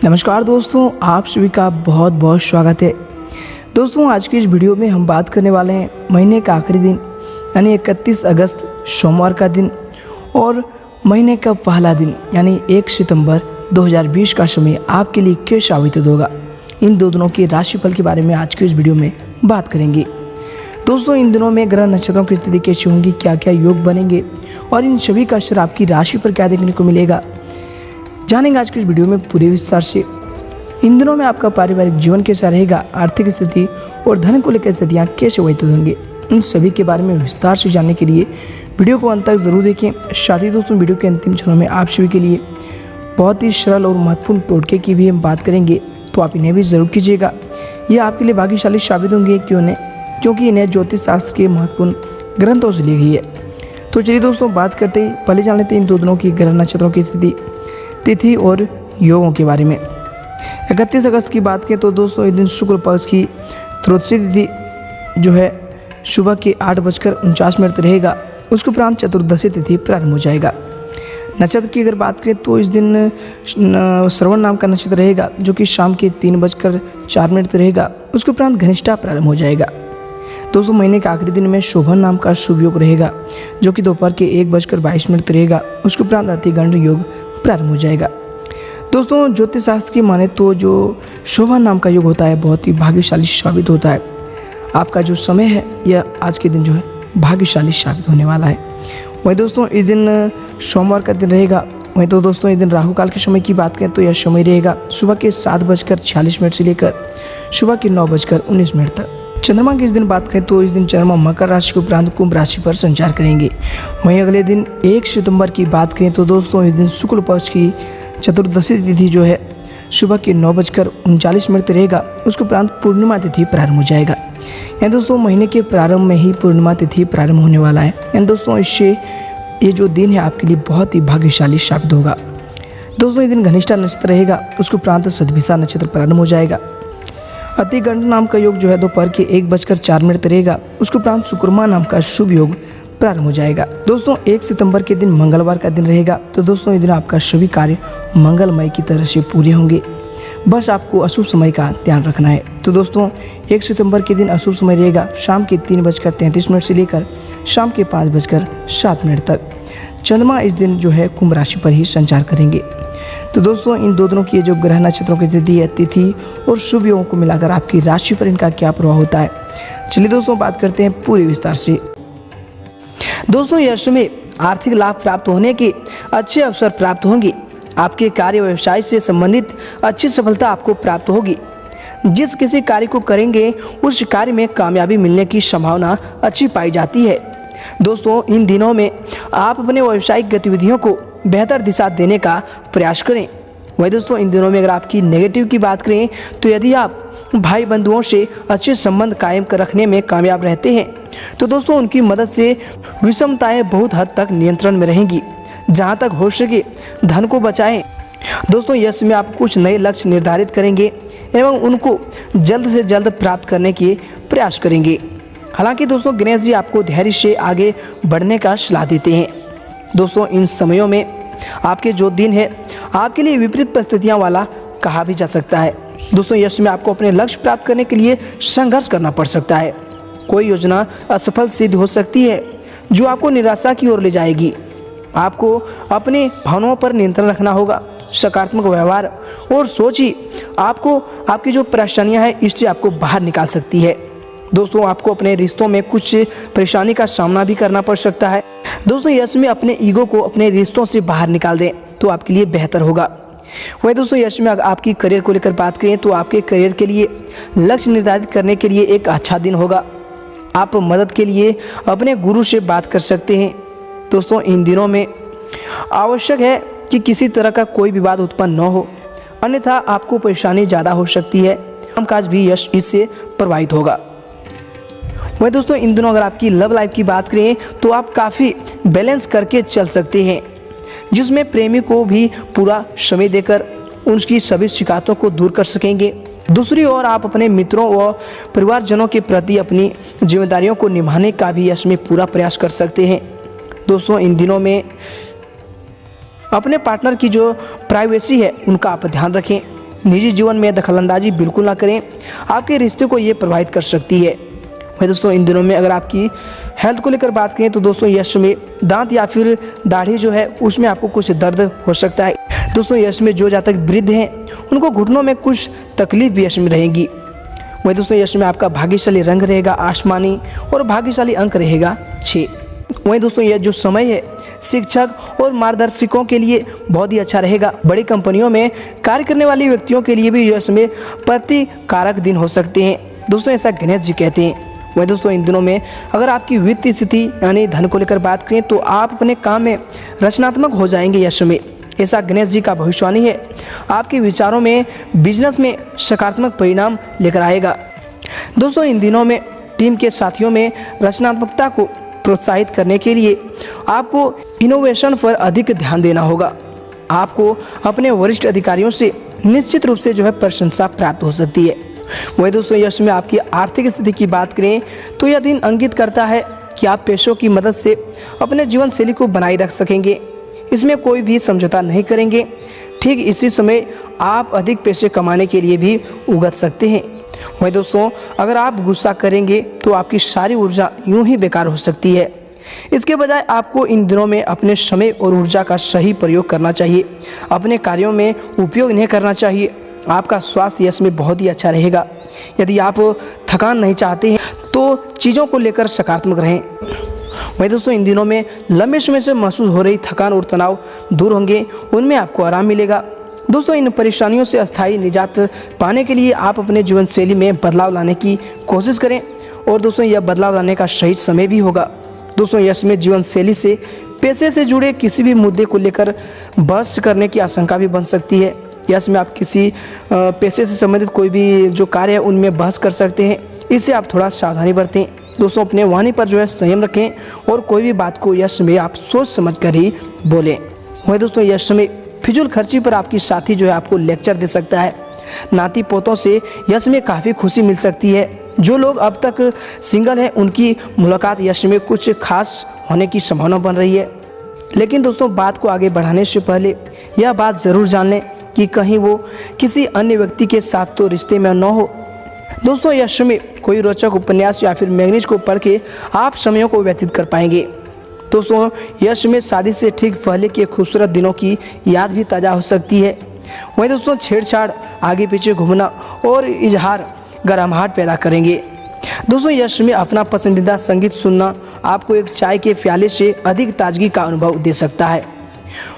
नमस्कार दोस्तों, आप सभी का बहुत बहुत स्वागत है। दोस्तों, आज की इस वीडियो में हम बात करने वाले हैं महीने का आखिरी दिन यानी 31 अगस्त सोमवार का दिन और महीने का पहला दिन यानी 1 सितंबर 2020 का समय आपके लिए कैसा साबित होगा। इन दो दिनों के राशिफल के बारे में आज की इस वीडियो में बात करेंगे। दोस्तों, इन दिनों में ग्रह नक्षत्रों की स्थिति कैसी होंगी, क्या क्या योग बनेंगे और इन सभी का असर आपकी राशि पर क्या देखने को मिलेगा, जानेंगे आज की इस वीडियो में पूरे विस्तार से। इन दिनों में आपका पारिवारिक जीवन कैसा रहेगा, आर्थिक स्थिति और धन को लेकर स्थितियाँ कैसे व्यतीत होंगे, इन सभी के बारे में विस्तार से जानने के लिए वीडियो को अंत तक जरूर देखें। साथ ही दोस्तों, वीडियो के अंतिम क्षणों में आप सभी के लिए बहुत ही सरल और महत्वपूर्ण टोटके की भी हम बात करेंगे, तो आप इन्हें भी ज़रूर कीजिएगा। ये आपके लिए भाग्यशाली साबित होंगे क्योंकि इन्हें ज्योतिष शास्त्र के महत्वपूर्ण ग्रंथों से ली गई है। तो चलिए दोस्तों, बात करते ही पहले जान लेते हैं इन दो दिनों की ग्रह नक्षत्रों की स्थिति, तिथि और योगों के बारे में। 31 अगस्त की बात करें तो दोस्तों, इस दिन शुक्ल पक्ष की त्रयोदशी तिथि जो है सुबह के 8:49 रहेगा। उसके उपरांत चतुर्दशी तिथि प्रारंभ हो जाएगा। नक्षत्र की अगर बात करें तो इस दिन श्रवण नाम का नक्षत्र रहेगा जो कि शाम के 3:04 रहेगा। उसके उपरांत घनिष्ठा प्रारंभ हो जाएगा। दोस्तों, महीने के आखिरी दिन में शोभन नाम का शुभ योग रहेगा जो कि दोपहर के 1:22 रहेगा। उसके उपरांत अतिगंड योग प्रारंभ हो जाएगा। दोस्तों, ज्योतिष शास्त्र की माने तो जो शोभन नाम का योग होता है बहुत ही भाग्यशाली साबित होता है। आपका जो समय है यह आज के दिन जो है भाग्यशाली साबित होने वाला है। वहीं दोस्तों, इस दिन सोमवार का दिन रहेगा। वहीं तो दोस्तों, इस दिन राहु काल के समय की बात करें तो यह समय रहेगा सुबह के 7:46 से लेकर सुबह के 9:19 तक। चंद्रमा की इस दिन बात करें तो इस दिन चंद्रमा मकर राशि के उपरांत कुंभ राशि पर संचार करेंगे। वहीं अगले दिन 1 सितंबर की बात करें तो दोस्तों, इस दिन शुक्ल पक्ष की चतुर्दशी तिथि जो है सुबह के 9:39 रहेगा। उसके उपरांत पूर्णिमा तिथि प्रारंभ हो जाएगा। यानी दोस्तों, महीने के प्रारंभ में ही पूर्णिमा तिथि प्रारंभ होने वाला है। यानी दोस्तों, इससे ये जो दिन है आपके लिए बहुत ही भाग्यशाली साबित होगा। दोस्तों, इस दिन घनिष्ठा नक्षत्र रहेगा। उसके उपरांत सदभिषा नक्षत्र प्रारंभ हो जाएगा। अतिगंड नाम का योग जो है दोपहर के 1:04 रहेगा। उसके उपरांत शुक्रमा नाम का शुभ योग प्रारंभ हो जाएगा। दोस्तों, 1 सितंबर के दिन मंगलवार का दिन रहेगा। तो दोस्तों, इस दिन आपका सभी कार्य मंगलमय की तरह से पूरे होंगे। बस आपको अशुभ समय का ध्यान रखना है। तो दोस्तों, 1 सितंबर के दिन अशुभ समय रहेगा शाम के 3:33 से लेकर शाम के 5:07 तक। चंद्रमा इस दिन जो है कुंभ राशि पर ही संचार करेंगे। तो दोस्तों, इन दो दिनों की जो ग्रह नक्षत्रों की स्थिति है, तिथि और शुभ योगों को मिलाकर आपकी राशि पर इनका क्या प्रभाव होता है, चलिए दोस्तों बात करते हैं पूरे विस्तार से। दोस्तों, यह समय आर्थिक लाभ प्राप्त होने के अच्छे अवसर प्राप्त होंगे। आपके कार्य व्यवसाय से संबंधित अच्छी सफलता आपको प्राप्त होगी। जिस किसी कार्य को करेंगे उस कार्य में कामयाबी मिलने की संभावना अच्छी पाई जाती है। दोस्तों, इन दिनों में आप अपने व्यावसायिक गतिविधियों को बेहतर दिशा देने का प्रयास करें। वही दोस्तों, इन दिनों में अगर आपकी नेगेटिव की बात करें तो यदि आप भाई बंधुओं से अच्छे संबंध कायम कर रखने में कामयाब रहते हैं तो दोस्तों उनकी मदद से विषमताएं बहुत हद तक नियंत्रण में रहेंगी। जहां तक हो सके धन को बचाएं। दोस्तों, यह समय आप कुछ नए लक्ष्य निर्धारित करेंगे एवं उनको जल्द से जल्द प्राप्त करने के प्रयास करेंगे। हालांकि दोस्तों, गणेश जी आपको धैर्य से आगे बढ़ने का सलाह देते हैं। दोस्तों, इन समयों में आपके जो दिन है आपके लिए विपरीत परिस्थितियां वाला कहा भी जा सकता है। दोस्तों, यह समय आपको अपने लक्ष्य प्राप्त करने के लिए संघर्ष करना पड़ सकता है। कोई योजना असफल सिद्ध हो सकती है जो आपको निराशा की ओर ले जाएगी। आपको अपने भावनाओं पर नियंत्रण रखना होगा। सकारात्मक व्यवहार और सोच ही आपको आपकी जो परेशानियां हैं इससे आपको बाहर निकाल सकती है। दोस्तों, आपको अपने रिश्तों में कुछ परेशानी का सामना भी करना पड़ सकता है। दोस्तों, यह समय अपने ईगो को अपने रिश्तों से बाहर निकाल दें तो आपके लिए बेहतर होगा। वही दोस्तों, यह समय आपकी करियर को लेकर बात करें तो आपके करियर के लिए लक्ष्य निर्धारित करने के लिए एक अच्छा दिन होगा। आप मदद के लिए अपने गुरु से बात कर सकते हैं। दोस्तों, इन दिनों में आवश्यक है कि किसी तरह का कोई विवाद उत्पन्न न हो, अन्यथा आपको परेशानी ज़्यादा हो सकती है। कामकाज भी यश इससे प्रभावित होगा। वही दोस्तों, इन दिनों अगर आपकी लव लाइफ की बात करें तो आप काफ़ी बैलेंस करके चल सकते हैं, जिसमें प्रेमी को भी पूरा समय देकर उनकी सभी शिकायतों को दूर कर सकेंगे। दूसरी ओर आप अपने मित्रों व परिवारजनों के प्रति अपनी जिम्मेदारियों को निभाने का भी इसमें पूरा प्रयास कर सकते हैं। दोस्तों, इन दिनों में अपने पार्टनर की जो प्राइवेसी है उनका आप ध्यान रखें। निजी जीवन में दखलंदाजी बिल्कुल ना करें, आपके रिश्ते को ये प्रभावित कर सकती है। वही दोस्तों इन दिनों में अगर आपकी हेल्थ को लेकर बात करें तो दोस्तों यश में दांत या फिर दाढ़ी जो है उसमें आपको कुछ दर्द हो सकता है। दोस्तों यश में जो जातक वृद्ध हैं उनको घुटनों में कुछ तकलीफ भी यश में रहेगी। वही दोस्तों यश में आपका भाग्यशाली रंग रहेगा आसमानी और भाग्यशाली अंक रहेगा 6। वहीं दोस्तों यह जो समय है शिक्षक और मार्गदर्शकों के लिए बहुत ही अच्छा रहेगा। बड़ी कंपनियों में कार्य करने वाले व्यक्तियों के लिए भी यह समय प्रतिकारक दिन हो सकते हैं। दोस्तों ऐसा गणेश जी कहते हैं। वहीं दोस्तों इन दिनों में अगर आपकी वित्तीय स्थिति यानी धन को लेकर बात करें तो आप अपने काम में रचनात्मक हो जाएंगे यश में, ऐसा गणेश जी का भविष्यवाणी है। आपके विचारों में बिजनेस में सकारात्मक परिणाम लेकर आएगा। दोस्तों इन दिनों में टीम के साथियों में रचनात्मकता को प्रोत्साहित करने के लिए आपको इनोवेशन पर अधिक ध्यान देना होगा। आपको अपने वरिष्ठ अधिकारियों से निश्चित रूप से जो है प्रशंसा प्राप्त हो सकती है। वही दोस्तों यश में आपकी आर्थिक स्थिति की बात करें तो यह दिन इंगित करता है कि आप पैसों की मदद से अपने जीवन शैली को बनाए रख सकेंगे, इसमें कोई भी समझौता नहीं करेंगे। ठीक इसी समय आप अधिक पैसे कमाने के लिए भी उगत सकते हैं। वही दोस्तों अगर आप गुस्सा करेंगे तो आपकी सारी ऊर्जा यूं ही बेकार हो सकती है। इसके बजाय आपको इन दिनों में अपने समय और ऊर्जा का सही प्रयोग करना चाहिए, अपने कार्यों में उपयोग नहीं करना चाहिए। आपका स्वास्थ्य यश में बहुत ही अच्छा रहेगा। यदि आप थकान नहीं चाहते हैं तो चीज़ों को लेकर सकारात्मक रहें। वहीं दोस्तों इन दिनों में लंबे समय से महसूस हो रही थकान और तनाव दूर होंगे, उनमें आपको आराम मिलेगा। दोस्तों इन परेशानियों से अस्थायी निजात पाने के लिए आप अपने जीवन शैली में बदलाव लाने की कोशिश करें और दोस्तों यह बदलाव लाने का सही समय भी होगा। दोस्तों यश में जीवन शैली से पैसे से जुड़े किसी भी मुद्दे को लेकर बहस करने की आशंका भी बन सकती है। यश में आप किसी पैसे से संबंधित कोई भी जो कार्य है उनमें बहस कर सकते हैं, इससे आप थोड़ा सावधानी बरतें। दोस्तों अपने वाणी पर जो है संयम रखें और कोई भी बात को यश में आप सोच समझ कर ही बोलें। वही दोस्तों यश में फिजूल खर्ची पर आपकी साथी जो है आपको लेक्चर दे सकता है। नाती पोतों से यश में काफ़ी खुशी मिल सकती है। जो लोग अब तक सिंगल हैं उनकी मुलाकात यश में कुछ खास होने की संभावना बन रही है। लेकिन दोस्तों बात को आगे बढ़ाने से पहले यह बात ज़रूर जान लें कि कहीं वो किसी अन्य व्यक्ति के साथ तो रिश्ते में न हो। दोस्तों यश में कोई रोचक उपन्यास या फिर मैगजीन को पढ़ के आप समयों को व्यतीत कर पाएंगे। दोस्तों यश में शादी से ठीक पहले के खूबसूरत दिनों की याद भी ताज़ा हो सकती है। वहीं दोस्तों छेड़छाड़, आगे पीछे घूमना और इजहार गर्माहट पैदा करेंगे। दोस्तों यश में अपना पसंदीदा संगीत सुनना आपको एक चाय के प्याले से अधिक ताजगी का अनुभव दे सकता है।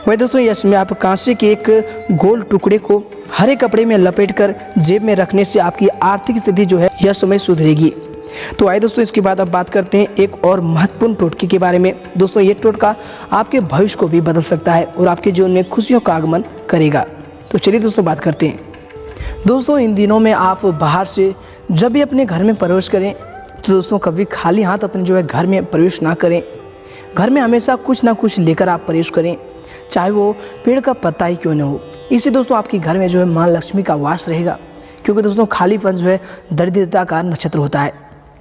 वही दोस्तों यश में आप कांसे के एक गोल टुकड़े को हरे कपड़े में लपेटकर जेब में रखने से आपकी आर्थिक स्थिति जो है यह समय सुधरेगी। तो आइए दोस्तों इसके बाद अब बात करते हैं एक और महत्वपूर्ण टोटके के बारे में। दोस्तों ये टोटका आपके भविष्य को भी बदल सकता है और आपके जीवन में खुशियों का आगमन करेगा। तो चलिए दोस्तों बात करते हैं। दोस्तों इन दिनों में आप बाहर से जब भी अपने घर में प्रवेश करें तो दोस्तों कभी खाली हाथ अपने जो है घर में प्रवेश ना करें। घर में हमेशा कुछ ना कुछ लेकर आप प्रवेश करें, चाहे वो पेड़ का पत्ता ही क्यों न हो। इससे दोस्तों आपके घर में जो है माँ लक्ष्मी का वास रहेगा, क्योंकि दोस्तों खालीपन जो है दरिद्रता का नक्षत्र होता है।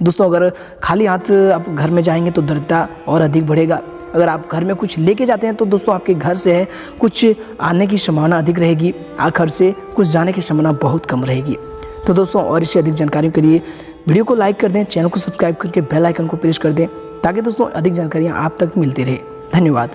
दोस्तों अगर खाली हाथ आप घर में जाएंगे तो दरिद्रता और अधिक बढ़ेगा। अगर आप घर में कुछ लेके जाते हैं तो दोस्तों आपके घर से है कुछ आने की संभावना अधिक रहेगी, आप घर से कुछ जाने की संभावना बहुत कम रहेगी। तो दोस्तों और इससे अधिक जानकारी के लिए वीडियो को लाइक कर दें, चैनल को सब्सक्राइब करके बेल आइकन को प्रेस कर दें, ताकि दोस्तों अधिक जानकारियाँ आप तक मिलती रहे। धन्यवाद।